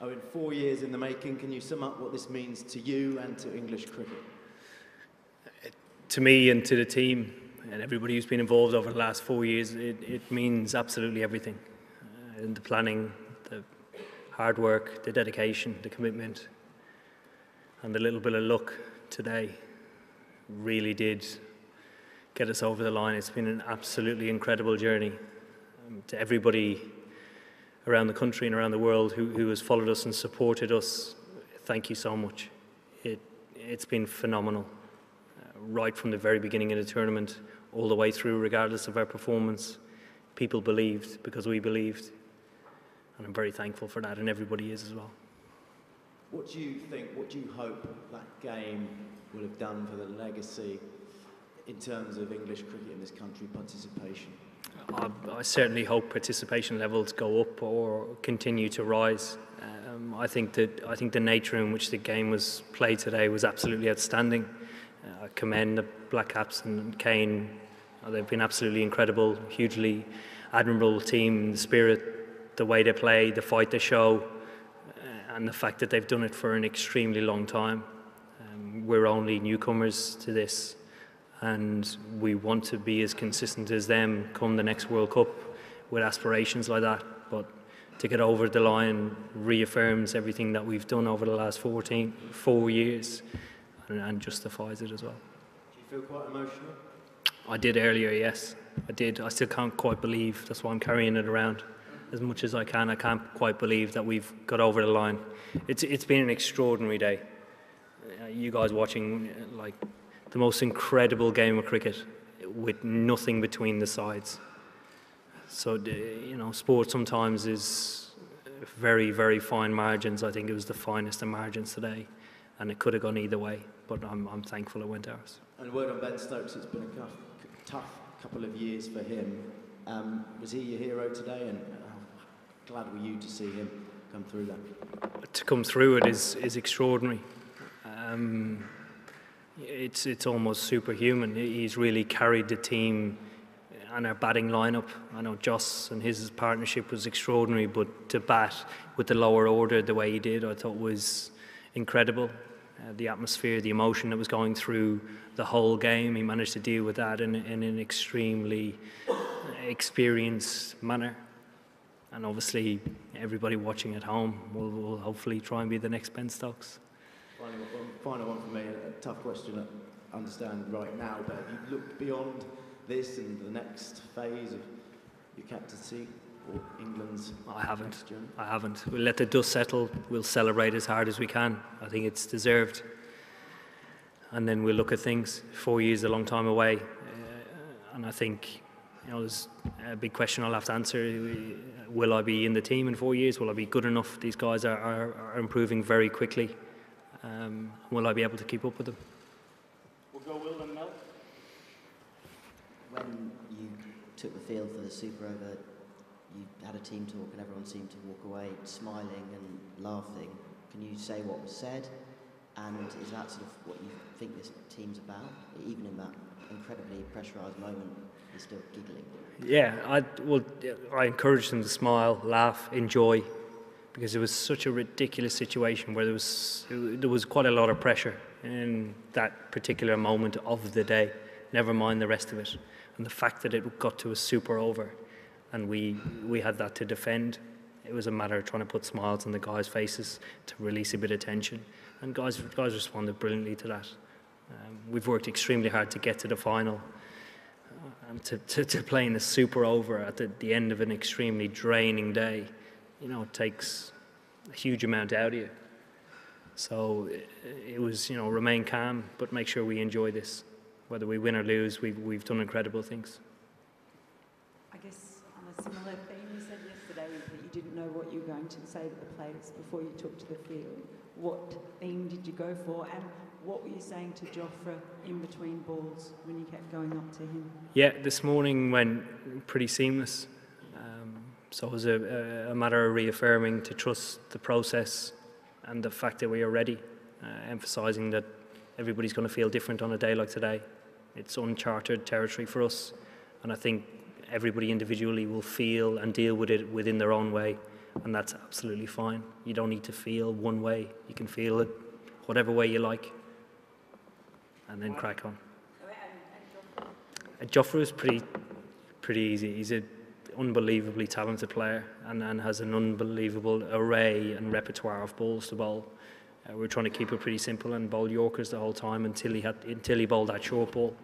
Eoin, 4 years in the making. Can you sum up what this means to you and to English cricket? To me and to the team and everybody who's been involved over the last 4 years, it means absolutely everything. In the planning, the hard work, the dedication, the commitment, and the little bit of luck today really did get us over the line. It's been an absolutely incredible journey. To everybody around the country and around the world who has followed us and supported us, thank you so much. It's been phenomenal. Right from the very beginning of the tournament, all the way through, regardless of our performance, people believed because we believed. And I'm very thankful for that, and everybody is as well. What do you think, what do you hope that game will have done for the legacy in terms of English cricket in this country, participation? I certainly hope participation levels go up or continue to rise. I think the nature in which the game was played today was absolutely outstanding. I commend the Black Caps and Kane. They've been absolutely incredible, hugely admirable team. The spirit, the way they play, the fight they show, and the fact that they've done it for an extremely long time. We're only newcomers to this, and we want to be as consistent as them come the next World Cup with aspirations like that. But to get over the line reaffirms everything that we've done over the last 4 years and justifies it as well. Do you feel quite emotional? I did earlier, yes. I did. I still can't quite believe, that's why I'm carrying it around as much as I can. I can't quite believe that we've got over the line. It's been an extraordinary day. You guys watching, like, the most incredible game of cricket with nothing between the sides. So, you know, sport sometimes is very, very fine margins. I think it was the finest of margins today, and it could have gone either way, but I'm thankful it went ours. And word on Ben Stokes, it's been a tough couple of years for him. Was he your hero today, and how glad were you to see him come through that? To come through it is extraordinary. It's almost superhuman. He's really carried the team and our batting lineup. I know Joss and his partnership was extraordinary, but to bat with the lower order the way he did, I thought was incredible. The atmosphere, the emotion that was going through the whole game, he managed to deal with that in an extremely experienced manner. And obviously, everybody watching at home will hopefully try and be the next Ben Stokes. Final one for me, a tough question I understand right now, but have you looked beyond this and the next phase of your captaincy or England's next journey? I haven't. We'll let the dust settle. We'll celebrate as hard as we can. I think it's deserved. And then we'll look at things. 4 years is a long time away. And I think, you know, there's a big question I'll have to answer. Will I be in the team in 4 years? Will I be good enough? These guys are improving very quickly. Will I be able to keep up with them? We'll go Will and Mel. When you took the field for the Super Over, you had a team talk and everyone seemed to walk away smiling and laughing. Can you say what was said? And is that sort of what you think this team's about? Even in that incredibly pressurised moment, you're still giggling. Yeah, I encouraged them to smile, laugh, enjoy, because it was such a ridiculous situation where there was quite a lot of pressure in that particular moment of the day, never mind the rest of it. And the fact that it got to a Super Over and we had that to defend, it was a matter of trying to put smiles on the guys' faces to release a bit of tension. And guys responded brilliantly to that. We've worked extremely hard to get to the final. And to play in the Super Over at the end of an extremely draining day, you know, it takes a huge amount out of you. So it was, you know, remain calm, but make sure we enjoy this. Whether we win or lose, we've done incredible things. I guess on a similar theme, you said yesterday that you didn't know what you were going to say to the players before you took to the field. What theme did you go for, and what were you saying to Jofra in between balls when you kept going up to him? Yeah, this morning went pretty seamless. So it was a matter of reaffirming to trust the process and the fact that we are ready, emphasising that everybody's going to feel different on a day like today. It's uncharted territory for us, and I think everybody individually will feel and deal with it within their own way. and that's absolutely fine. You don't need to feel one way. You can feel it whatever way you like, and then crack on. Joffre is pretty easy. He's an unbelievably talented player and has an unbelievable array and repertoire of balls to bowl. We're trying to keep it pretty simple and bowl Yorkers the whole time until he bowled that short ball.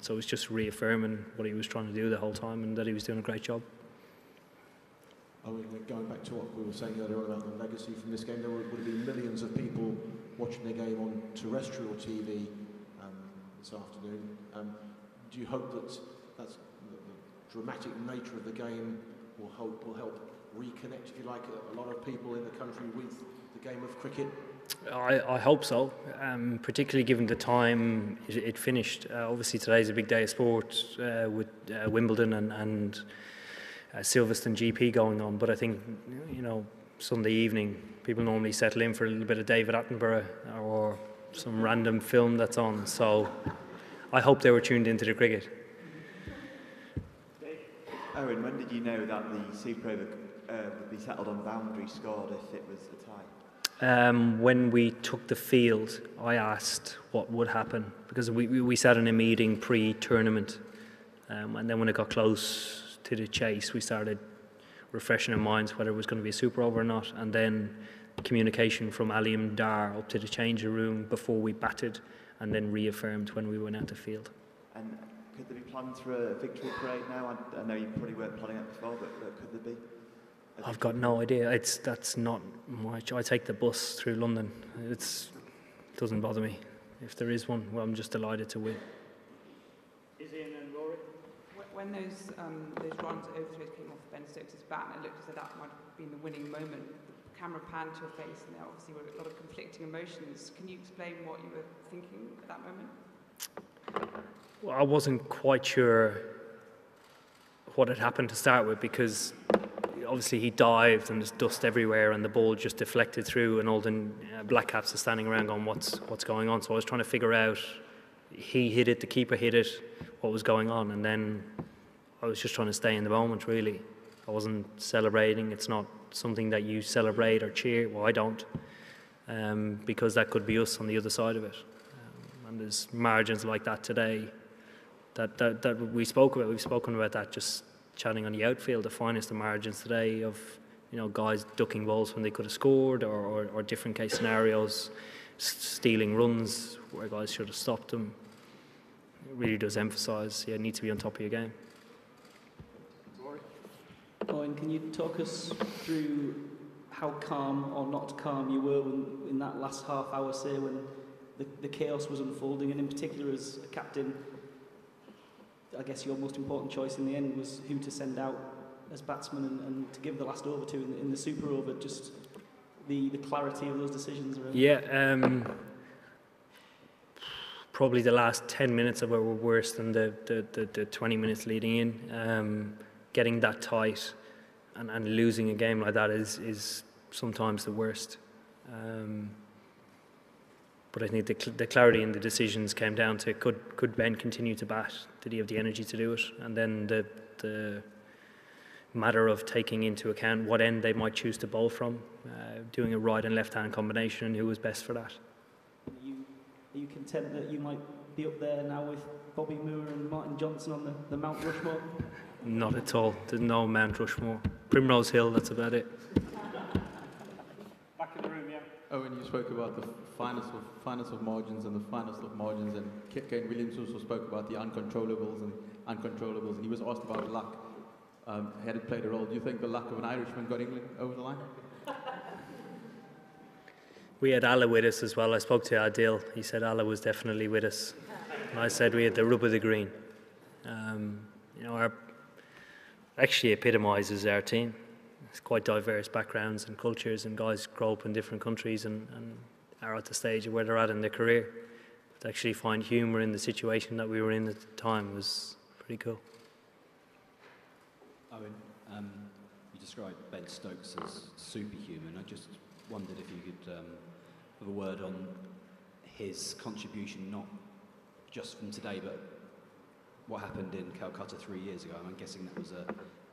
So it's just reaffirming what he was trying to do the whole time and that he was doing a great job. Going back to what we were saying earlier on about the legacy from this game, there would have been millions of people watching the game on terrestrial TV this afternoon. Do you hope that that's the dramatic nature of the game will help reconnect, if you like, a lot of people in the country with the game of cricket? I hope so, particularly given the time it finished. Obviously today's a big day of sport with Wimbledon and Silverstone GP going on, but I think, Sunday evening people normally settle in for a little bit of David Attenborough or some random film that's on, so I hope they were tuned into the cricket. Eoin, when did you know that the Super Over would be settled on boundary scored if it was a tie? When we took the field, I asked what would happen, because we sat in a meeting pre-tournament, and then when it got close to the chase, we started refreshing our minds whether it was going to be a Super Over or not, and then communication from Aliam Dar up to the changing room before we batted, and then reaffirmed when we went out the field. And could there be plans for a victory parade now? I know you probably weren't planning that before, but could there be? I've got no idea. That's not much. I take the bus through London. It doesn't bother me. If there is one, well, I'm just delighted to win. Is Ian and Rory? When those runs over throws came off Ben Stokes' bat, and it looked as though that might have been the winning moment, the camera panned to your face, and there obviously were a lot of conflicting emotions. Can you explain what you were thinking at that moment? Well, I wasn't quite sure what had happened to start with, because obviously he dived and there's dust everywhere and the ball just deflected through, and all the black caps are standing around going, what's going on? So I was trying to figure out, he hit it, the keeper hit it, what was going on, and then I was just trying to stay in the moment, really. I wasn't celebrating. It's not something that you celebrate or cheer. Well, I don't, because that could be us on the other side of it. And there's margins like that today that we spoke about. We've spoken about that just chatting on the outfield, the finest of margins today of, guys ducking balls when they could have scored, or different case scenarios, stealing runs where guys should have stopped them. It really does emphasise you need to be on top of your game. Eoin, can you talk us through how calm or not calm you were in that last half hour, say, when the chaos was unfolding, and in particular as a captain, I guess your most important choice in the end was who to send out as batsman and to give the last over to in the Super Over, just the clarity of those decisions around. Yeah, probably the last 10 minutes of it were worse than the 20 minutes leading in. Getting that tight and losing a game like that is sometimes the worst. But I think the clarity in the decisions came down to could Ben continue to bat? Did he have the energy to do it? And then the matter of taking into account what end they might choose to bowl from, doing a right and left hand combination, and who was best for that. Are you content that you might be up there now with Bobby Moore and Martin Johnson on the Mount Rushmore? Not at all. There's no Mount Rushmore. Primrose Hill, that's about it. Back in the room, yeah. Eoin, you spoke about the finest of margins and the finest of margins, and Kane Williamson also spoke about the uncontrollables, and he was asked about luck. Had it played a role? Do you think the luck of an Irishman got England over the line? We had Allah with us as well. I spoke to Adil. He said Allah was definitely with us. And I said we had the rub of the green. Our actually epitomises our team. It's quite diverse backgrounds and cultures, and guys grow up in different countries and are at the stage of where they're at in their career. To actually find humour in the situation that we were in at the time was pretty cool. Eoin, you described Ben Stokes as superhuman. I just wondered if you could have a word on his contribution, not just from today, but what happened in Calcutta 3 years ago. I'm guessing that was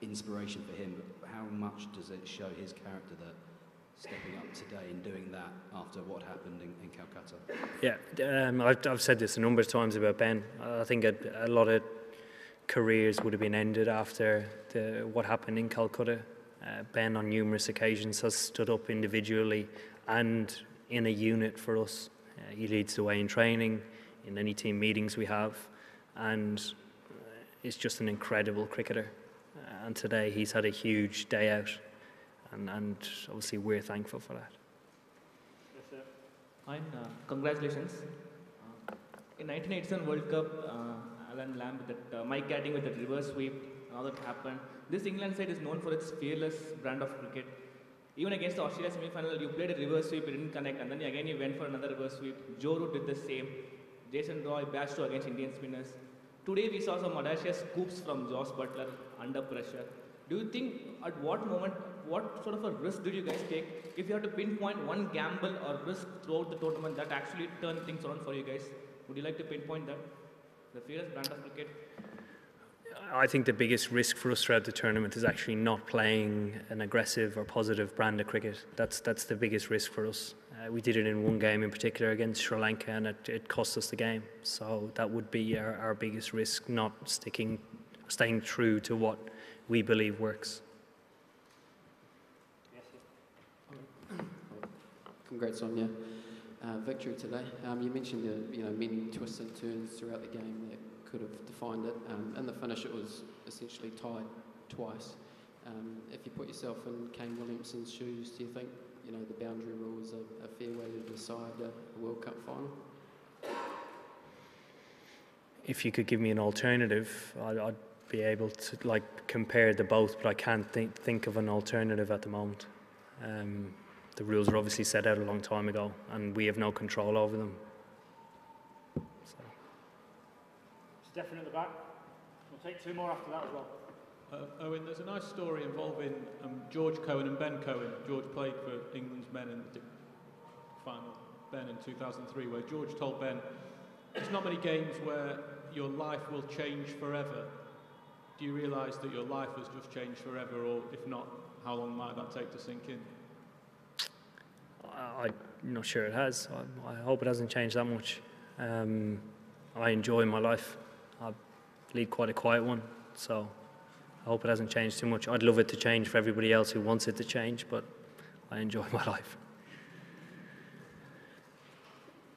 inspiration for him, but how much does it show his character that stepping up today and doing that after what happened in Calcutta? Yeah, I've said this a number of times about Ben. I think a lot of careers would have been ended after what happened in Calcutta. Ben on numerous occasions has stood up individually and in a unit for us. He leads the way in training, in any team meetings we have, and is just an incredible cricketer. And today he's had a huge day out, and obviously we're thankful for that. Yes, sir. And congratulations. In 1987 World Cup, Alan Lamb with that Mike Gatting with that reverse sweep, and all that happened. This England side is known for its fearless brand of cricket. Even against the Australia semi-final, you played a reverse sweep, it didn't connect, and then again you went for another reverse sweep. Joe Root did the same. Jason Roy bashed through against Indian spinners. Today we saw some audacious scoops from Josh Butler under pressure. Do you think at what moment, what sort of a risk did you guys take if you had to pinpoint one gamble or risk throughout the tournament that actually turned things around for you guys? Would you like to pinpoint that? The fearless brand of cricket? I think the biggest risk for us throughout the tournament is actually not playing an aggressive or positive brand of cricket. That's the biggest risk for us. We did it in one game in particular against Sri Lanka, and it cost us the game. So that would be our biggest risk, not staying true to what we believe works. Yes, sir. Congrats on your victory today. You mentioned many twists and turns throughout the game that could have defined it. In the finish, it was essentially tied twice. If you put yourself in Kane Williamson's shoes, do you think the boundary rule is a fair way to decide a World Cup final? If you could give me an alternative, I'd be able to compare the both, but I can't think of an alternative at the moment. The rules were obviously set out a long time ago, and we have no control over them. Stefan at the back. We'll take two more after that as well. Eoin, there's a nice story involving George Cohen and Ben Cohen. George played for England's men in the final, Ben in 2003, where George told Ben, there's not many games where your life will change forever. Do you realise that your life has just changed forever, or if not, how long might that take to sink in? I'm not sure it has. I hope it hasn't changed that much. I enjoy my life. I lead quite a quiet one, so I hope it hasn't changed too much. I'd love it to change for everybody else who wants it to change, but I enjoy my life.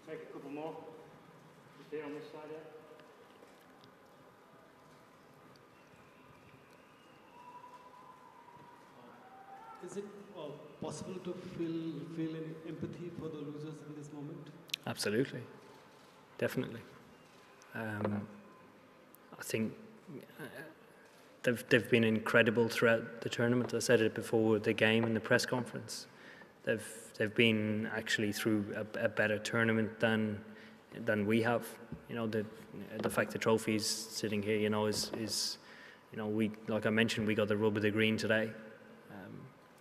Take a couple more. Just here on this side, yeah. Is it possible to feel empathy for the losers in this moment? Absolutely, definitely. I think they've been incredible throughout the tournament. I said it before the game in the press conference. They've been actually through a better tournament than we have. The fact the trophy's sitting here, is we, like I mentioned, we got the rub of the green today.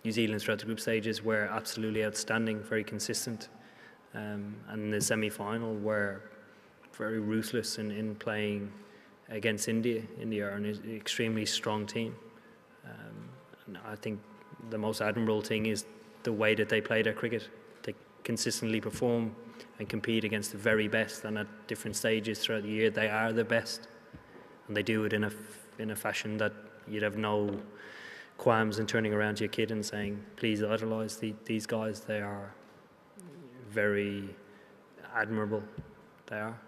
New Zealand throughout the group stages were absolutely outstanding, very consistent, and in the semi-final were very ruthless in playing against India. India are an extremely strong team, and I think the most admirable thing is the way that they play their cricket. They consistently perform and compete against the very best, and at different stages throughout the year they are the best, and they do it in a fashion that you'd have no qualms in turning around to your kid and saying, please idolise these guys. They are very admirable. They are.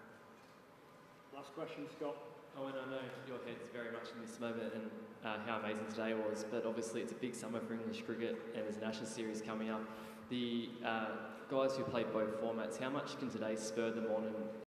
Last question, Scott. Owen, I know your head's very much in this moment and how amazing today was, but obviously it's a big summer for English cricket and there's an Ashes series coming up. The guys who played both formats, how much can today spur them on and